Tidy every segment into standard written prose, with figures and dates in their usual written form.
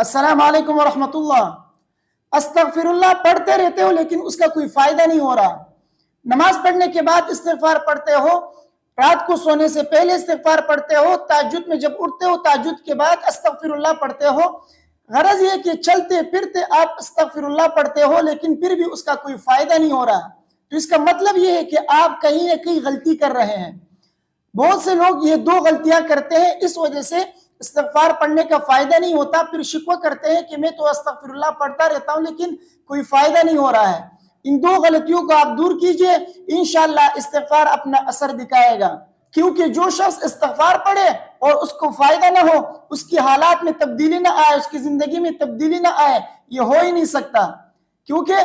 السلام علیکم ورحمۃ اللہ. استغفر اللہ پڑھتے رہتے ہو لیکن اس کا کوئی فائدہ نہیں ہو رہا. نماز پڑھنے کے بعد استغفار پڑھتے ہو, رات کو سونے سے پہلے استغفار پڑھتے ہو, تہجد میں جب اٹھتے ہو تہجد کے بعد استغفر اللہ پڑھتے ہو. غرض یہ کہ چلتے پھرتے آپ استغفر اللہ پڑھتے ہو لیکن پھر بھی اس کا کوئی فائدہ نہیں ہو رہا. تو اس کا مطلب یہ ہے کہ آپ کہیں نہ کہیں غلطی کر رہے ہیں. بہت سے لوگ یہ دو غلطیاں کرتے ہیں, اس وجہ سے استغفار پڑھنے کا فائدہ نہیں ہوتا, پھر شکوہ کرتے ہیں کہ میں تو استغفر اللہ پڑھتا رہتا ہوں لیکن کوئی فائدہ نہیں ہو رہا ہے. ان دو غلطیوں کو آپ دور کیجئے, انشاءاللہ استغفار اپنا اثر دکھائے گا. کیونکہ جو شخص استغفار پڑھے اور اس کو فائدہ نہ ہو, اس کی حالات میں تبدیلی نہ آئے, اس کی زندگی میں تبدیلی نہ آئے, یہ ہو ہی نہیں سکتا. کیونکہ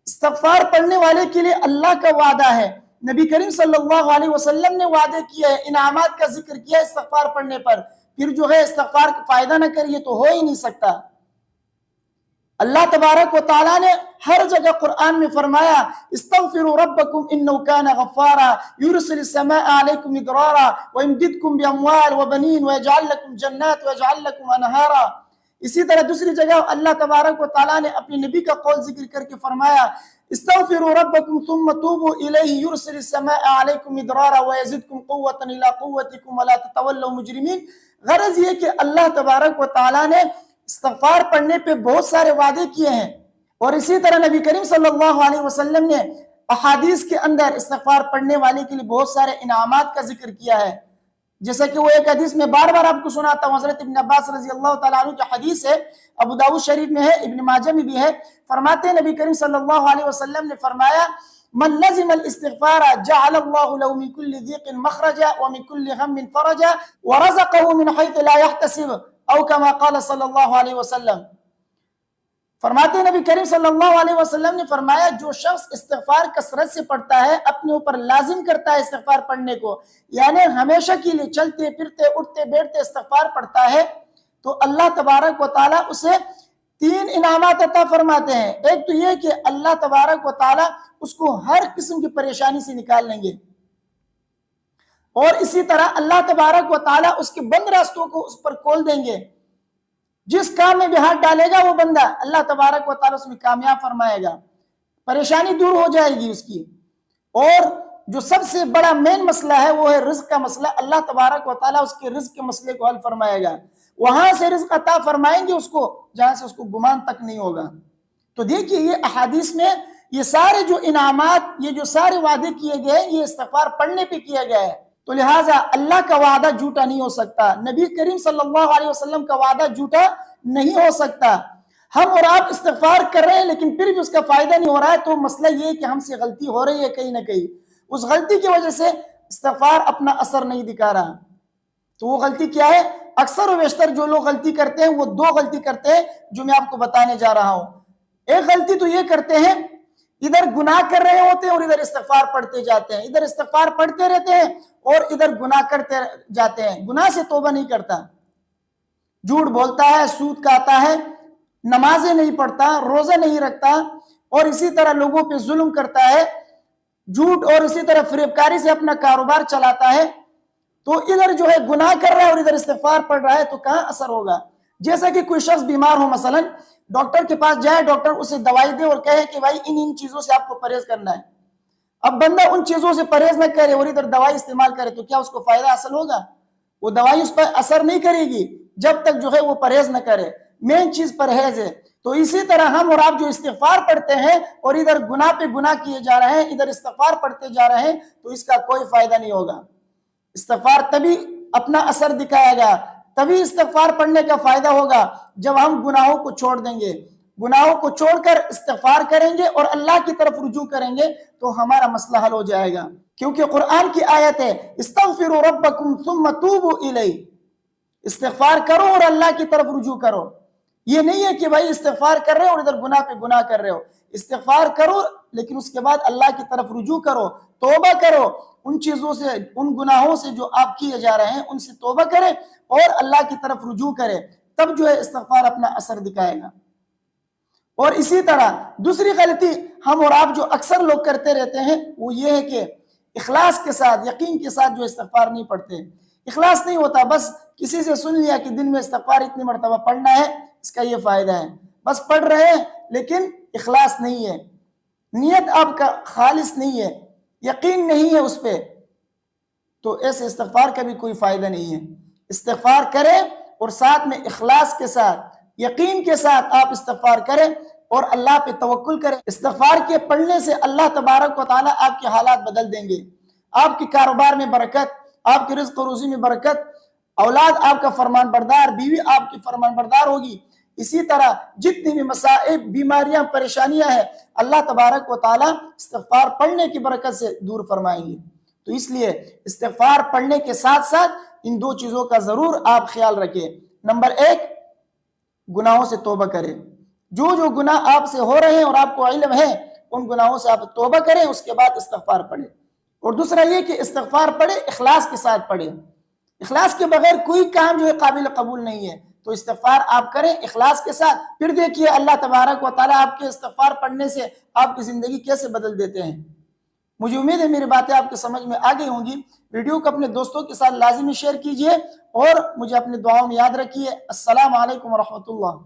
استغفار پڑھنے والے کے لیے اللہ کا وعدہ ہے, نبی کریم صلی اللہ علیہ وسلم نے وعدے کیا ہے, انعامات کا ذکر کیا ہے استغفار پڑھنے پر. پھر جو ہے استغفار کا فائدہ نہ کریے تو ہو ہی نہیں سکتا. اللہ تبارک و تعالیٰ نے ہر جگہ قرآن میں فرمایا استغفروا ربکم انہ کان غفارا یرسل السماء علیکم مدرارا ویمددکم باموال وبنین ویجعل لکم جنات ویجعل لکم انہارا. اسی طرح دوسری جگہ اللہ تبارک و تعالیٰ نے اپنے نبی کا قول ذکر کر کے فرمایا استغفروا ربکم ثم توبوا الیہ یرسل السماء علیکم مدرارا ویزدکم قوة الى قوتکم ولا تتولوا مجرمین. غرض یہ کہ اللہ تبارک و تعالیٰ نے استغفار پڑھنے پہ بہت سارے وعدے کیے ہیں, اور اسی طرح نبی کریم صلی اللہ علیہ وسلم نے احادیث کے اندر استغفار پڑھنے والے کے لیے بہت سارے انعامات کا ذکر کیا ہے. جیسا کہ وہ ایک حدیث میں بار بار آپ کو سناتا ہوں, حضرت ابن عباس رضی اللہ تعالیٰ عنہ کی حدیث ہے, ابو داؤد شریف میں ہے, ابن ماجہ میں بھی ہے. فرماتے ہیں نبی کریم صلی اللہ علیہ وسلم نے فرمایا من لزم الاستغفار جعل اللہ له من كل ضيق مخرجا ومن كل غم فرجا ورزقه من حيث لا يحتسب او كما قال صلی اللہ علیہ وسلم. فرماتے ہیں نبی کریم صلی اللہ علیہ وسلم نے فرمایا جو شخص استغفار کثرت سے پڑھتا ہے, اپنے اوپر لازم کرتا ہے استغفار پڑھنے کو, یعنی ہمیشہ کے لیے چلتے پھرتے اٹھتے بیٹھتے استغفار پڑھتا ہے, تو اللہ تبارک و تعالیٰ اسے 3 انعامات عطا فرماتے ہیں. ایک تو یہ کہ اللہ تبارک و تعالیٰ اس کو ہر قسم کی پریشانی سے نکال لیں گے, اور اسی طرح اللہ تبارک و تعالیٰ اس کے بند راستوں کو اس پر کھول دیں گے. جس کام میں بھی ہاتھ ڈالے گا وہ بندہ اللہ تبارک و تعالیٰ اس میں کامیاب فرمائے گا, پریشانی دور ہو جائے گی اس کی. اور جو سب سے بڑا مین مسئلہ ہے وہ ہے رزق کا مسئلہ, اللہ تبارک و تعالیٰ اس کے رزق کے مسئلے کو حل فرمائے گا. وہاں سے رزق عطا فرمائیں گے اس کو جہاں سے اس کو گمان تک نہیں ہوگا. تو دیکھیے یہ احادیث میں یہ سارے جو انعامات, یہ جو سارے وعدے کیے گئے, یہ استغفار پڑھنے پہ کیا گیا ہے. تو لہٰذا اللہ کا وعدہ جھوٹا نہیں ہو سکتا, نبی کریم صلی اللہ علیہ وسلم کا وعدہ جھوٹا نہیں ہو سکتا. ہم اور آپ استغفار کر رہے ہیں لیکن پھر بھی اس کا فائدہ نہیں ہو رہا ہے, تو مسئلہ یہ ہے کہ ہم سے غلطی ہو رہی ہے کہیں نہ کہیں. اس غلطی کی وجہ سے استغفار اپنا اثر نہیں دکھا رہا. تو وہ غلطی کیا ہے؟ اکثر و بیشتر جو لوگ غلطی کرتے ہیں وہ 2 غلطی کرتے ہیں جو میں آپ کو بتانے جا رہا ہوں. ایک غلطی تو یہ کرتے ہیں ادھر گناہ کر رہے ہوتے ہیں اور ادھر استغفار پڑھتے جاتے ہیں, ادھر استغفار پڑھتے رہتے ہیں اور ادھر گناہ کرتے جاتے ہیں, گناہ سے توبہ نہیں کرتا, جھوٹ بولتا ہے, سود کھاتا ہے, نمازیں نہیں پڑھتا, روزہ نہیں رکھتا, اور اسی طرح لوگوں پہ ظلم کرتا ہے, جھوٹ اور اسی طرح فریب کاری سے اپنا کاروبار چلاتا ہے. تو ادھر جو ہے گناہ کر رہا ہے اور ادھر استغفار پڑھ رہا ہے, تو کہاں اثر ہوگا؟ جیسا کہ کوئی شخص بیمار ہو, مثلا ڈاکٹر کے پاس جائے, ڈاکٹر اسے دوائی دے اور کہے کہ بھائی ان چیزوں سے آپ کو پرہیز کرنا ہے. اب بندہ ان چیزوں سے پرہیز نہ کرے اور ادھر دوائی استعمال کرے, تو کیا اس کو فائدہ حاصل ہوگا؟ وہ دوائی اس پر اثر نہیں کرے گی جب تک جو ہے وہ پرہیز نہ کرے. مین چیز پرہیز ہے. تو اسی طرح ہم اور آپ جو استغفار پڑھتے ہیں اور ادھر گناہ پہ گناہ کیے جا رہے ہیں, ادھر استغفار پڑھتے جا رہے ہیں, تو اس کا کوئی فائدہ نہیں ہوگا. استغفار تبھی اپنا اثر دکھائے گا, تبھی استغفار پڑھنے کا فائدہ ہوگا جب ہم گناہوں کو چھوڑ دیں گے. گناہوں کو چھوڑ کر استغفار کریں گے اور اللہ کی طرف رجوع کریں گے تو ہمارا مسئلہ حل ہو جائے گا. کیونکہ قرآن کی آیت ہے استغفروا ربکم ثم توبوا الیہ, استغفار کرو اور اللہ کی طرف رجوع کرو. یہ نہیں ہے کہ بھائی استغفار کر رہے ہو اور ادھر گناہ پہ گناہ کر رہے ہو. استغفار کرو لیکن اس کے بعد اللہ کی طرف رجوع کرو, توبہ کرو, ان چیزوں سے, ان گناہوں سے جو آپ کیے جا رہے ہیں ان سے توبہ کریں اور اللہ کی طرف رجوع کریں, تب جو ہے استغفار اپنا اثر دکھائے گا. اور اسی طرح دوسری غلطی ہم اور آپ جو اکثر لوگ کرتے رہتے ہیں وہ یہ ہے کہ اخلاص کے ساتھ, یقین کے ساتھ جو استغفار نہیں پڑھتے. اخلاص نہیں ہوتا, بس کسی سے سن لیا کہ دن میں استغفار اتنی مرتبہ پڑھنا ہے, اس کا یہ فائدہ ہے. بس پڑھ رہے ہیں لیکن اخلاص نہیں ہے, نیت آپ کا خالص نہیں ہے, یقین نہیں ہے اس پہ, تو ایسے استغفار کا بھی کوئی فائدہ نہیں ہے. استغفار کریں اور ساتھ میں اخلاص کے ساتھ, یقین کے ساتھ آپ استغفار کریں اور اللہ پہ توکل کریں. استغفار کے پڑھنے سے اللہ تبارک و تعالیٰ آپ کے حالات بدل دیں گے. آپ کے کاروبار میں برکت, آپ کے رزق و روزی میں برکت, اولاد آپ کا فرمان بردار, بیوی آپ کی فرمان بردار ہوگی. اسی طرح جتنی بھی مصائب, بیماریاں, پریشانیاں ہیں, اللہ تبارک و تعالیٰ استغفار پڑھنے کی برکت سے دور فرمائیں گے. تو اس لیے استغفار پڑھنے کے ساتھ ساتھ ان دو چیزوں کا ضرور آپ خیال رکھیں. نمبر 1, گناہوں سے توبہ کریں. جو گناہ آپ سے ہو رہے ہیں اور آپ کو علم ہے, ان گناہوں سے آپ توبہ کریں, اس کے بعد استغفار پڑھیں. اور دوسرا یہ کہ استغفار پڑھیں, اخلاص کے ساتھ پڑھیں. اخلاص کے بغیر کوئی کام جو ہے قابل قبول نہیں ہے. تو استغفار آپ کریں اخلاص کے ساتھ, پھر دیکھیے اللہ تبارک و تعالیٰ آپ کے استغفار پڑھنے سے آپ کی زندگی کیسے بدل دیتے ہیں. مجھے امید ہے میری باتیں آپ کے سمجھ میں آ گئی ہوں گی. ویڈیو کو اپنے دوستوں کے ساتھ لازمی شیئر کیجئے اور مجھے اپنے دعاؤں میں یاد رکھیے. السلام علیکم ورحمۃ اللہ.